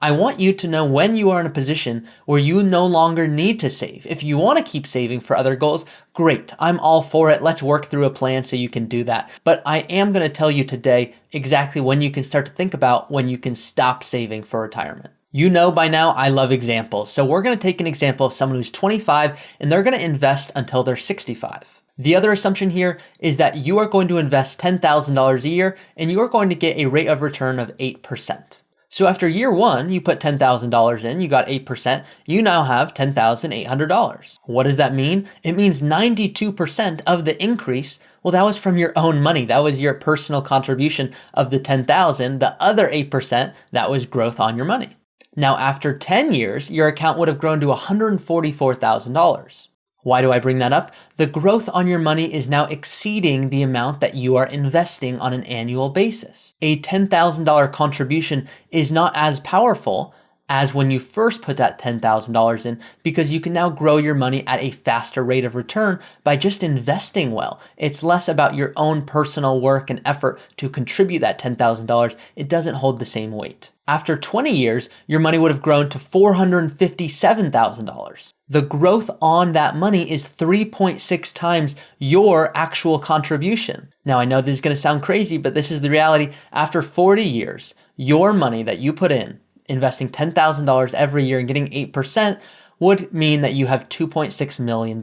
I want you to know when you are in a position where you no longer need to save. If you want to keep saving for other goals, great. I'm all for it. Let's work through a plan so you can do that. But I am going to tell you today exactly when you can start to think about when you can stop saving for retirement. You know by now I love examples. So we're going to take an example of someone who's 25 and they're going to invest until they're 65. The other assumption here is that you are going to invest $10,000 a year and you are going to get a rate of return of 8%. So after year one, you put $10,000 in, you got 8%, you now have $10,800. What does that mean? It means 92% of the increase, well, that was from your own money. That was your personal contribution of the $10,000. The other 8%, that was growth on your money. Now, after 10 years, your account would have grown to $144,000. Why do I bring that up? The growth on your money is now exceeding the amount that you are investing on an annual basis. A $10,000 contribution is not as powerful as when you first put that $10,000 in because you can now grow your money at a faster rate of return by just investing well. It's less about your own personal work and effort to contribute that $10,000. It doesn't hold the same weight. After 20 years, your money would have grown to $457,000. The growth on that money is 3.6 times your actual contribution. Now, I know this is going to sound crazy, but this is the reality. After 40 years, your money that you put in, investing $10,000 every year and getting 8% would mean that you have $2.6 million.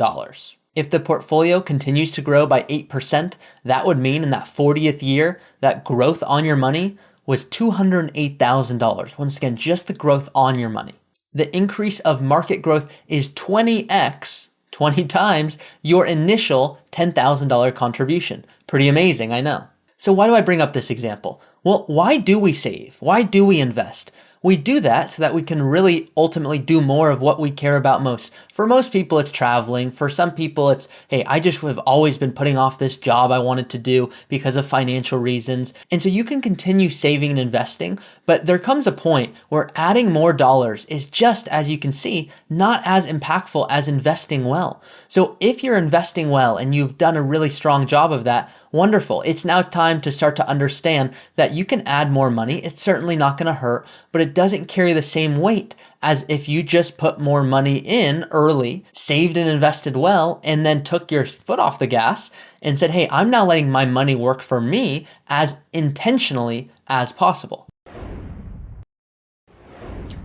If the portfolio continues to grow by 8%, that would mean in that 40th year, that growth on your money was $208,000. Once again, just the growth on your money. The increase of market growth is 20x, 20 times your initial $10,000 contribution. Pretty amazing, I know. So why do I bring up this example? Well, why do we save? Why do we invest? We do that so that we can really ultimately do more of what we care about most. For most people, it's traveling. For some people, it's, hey, I just have always been putting off this job I wanted to do because of financial reasons. And so you can continue saving and investing, but there comes a point where adding more dollars is just, as you can see, not as impactful as investing well. So if you're investing well and you've done a really strong job of that, wonderful. It's now time to start to understand that you can add more money. It's certainly not going to hurt, but it doesn't carry the same weight as if you just put more money in early, saved and invested well, and then took your foot off the gas and said, hey, I'm now letting my money work for me as intentionally as possible.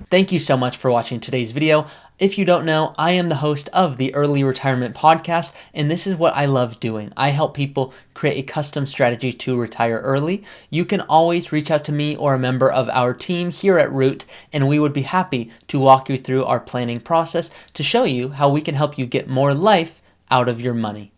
Thank you so much for watching today's video. If you don't know, I am the host of the Early Retirement Podcast, and this is what I love doing. I help people create a custom strategy to retire early. You can always reach out to me or a member of our team here at Root, and we would be happy to walk you through our planning process to show you how we can help you get more life out of your money.